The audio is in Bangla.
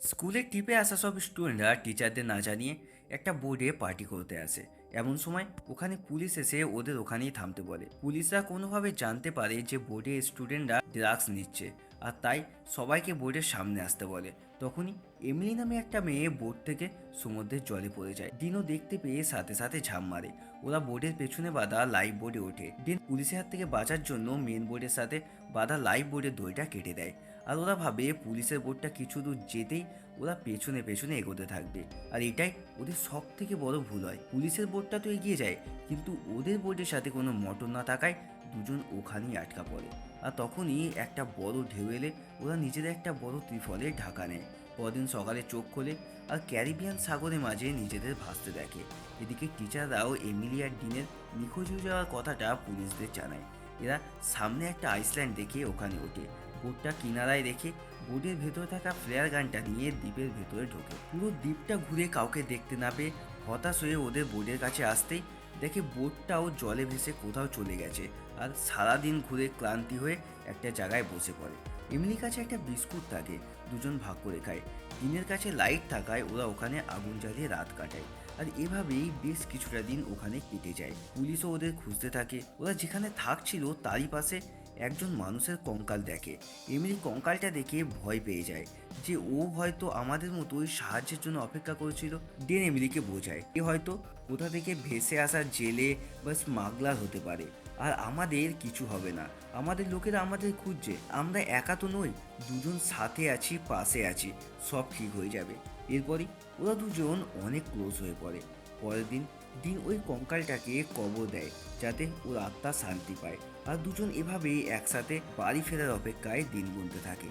স্কুলের ট্রিপে আসা সব স্টুডেন্টরা টিচারদের না জানিয়ে একটা বোর্ডে পার্টি করতে আসে। এমন সময় ওখানে পুলিশ এসে ওদের ওখানেই থামতে বলে। পুলিশরা কোনোভাবে জানতে পারে যে বোর্ডে স্টুডেন্টরা ড্রাগস নিচ্ছে, আর তাই সবাইকে বোর্ডের সামনে আসতে বলে। তখনই এমিলি নামে একটা মেয়ে বোর্ড থেকে সমুদ্রের জলে পড়ে যায়। ডিনও দেখতে পেয়ে সাথে সাথে ঝাঁপ মারে। ওরা বোর্ডের পেছনে বাঁধা লাইফ বোর্ডে ওঠে। ডিন পুলিশের হাত থেকে বাঁচার জন্য মেন বোর্ডের সাথে বাঁধা লাইফ বোর্ডের দড়িটা কেটে দেয়। আর ওরা ভাবে পুলিশের বোটটা কিছু দূর যেতেই ওরা পেছনে পেছনে এগোতে থাকবে। আর এটাই ওদের সব থেকে বড় ভুল হয়। পুলিশের বোটটা তো এগিয়ে যায়, কিন্তু ওদের বোটের সাথে কোনো মোটর না থাকায় দুজন ওখানেই আটকা পড়ে। আর তখনই একটা বড় ঢেউ এলে ওরা নিজেদের একটা বড় ত্রিফলে ঢাকা নেয়। পরদিন সকালে চোখ খোলে আর ক্যারিবিয়ান সাগরের মাঝে নিজেদের ভাসতে দেখে। এদিকে টিচাররাও এমিলি আর ডিনের নিখোঁজ হয়ে যাওয়ার কথাটা পুলিশদের জানায়। এরা সামনে একটা আইসল্যান্ড দেখে ওখানে ওঠে। বোটটা কিনারায় রেখে বোটের ভেতরে থাকা ফ্লেয়ার গানটা নিয়ে দ্বীপের ভেতরে ঢোকে। পুরো দ্বীপটা ঘুরে কাউকে দেখতে না পেয়ে হতাশ হয়ে ওদের বোটের কাছে আসতেই দেখে বোটটাও জলে ভেসে কোথাও চলে গেছে। আর সারাদিন ঘুরে ক্লান্তি হয়ে একটা জায়গায় বসে পড়ে। এমনির কাছে একটা বিস্কুট থাকে, দুজন ভাগ করে খায়। দিনের কাছে লাইট থাকায় ওরা ওখানে আগুন জ্বালিয়ে রাত কাটায়। আর এভাবেই বেশ কিছুটা দিন ওখানে কেটে যায়। পুলিশও ওদের খুঁজতে থাকে। ওরা যেখানে থাকছিল তারই পাশে একজন মানুষের কঙ্কাল দেখে। এমনি কঙ্কালটা দেখে ভয় পেয়ে যায় যে ও হয়তো আমাদের মতোই সাহায্যের জন্য অপেক্ষা করেছিল। ডেন এমিলিকে বোঝায় এ হয়তো কোথা থেকে ভেসে আসা জেলে বা স্মাগলার হতে পারে, আর আমাদের কিছু হবে না। আমাদের লোকেরা আমাদের খুঁজছে, আমরা একা তো নই, দুজন সাথে আছি, পাশে আছি, সব ঠিক হয়ে যাবে। এরপরই ওরা দুজন অনেক ক্লোজ হয়ে পড়ে। পরের দিন দিন ওই কঙ্কালটাকে কবর দেয় যাতে ওর আত্মা শান্তি পায়। আর দুজন এভাবেই একসাথে বাড়ি ফেরার অপেক্ষায় দিন গুনতে থাকে।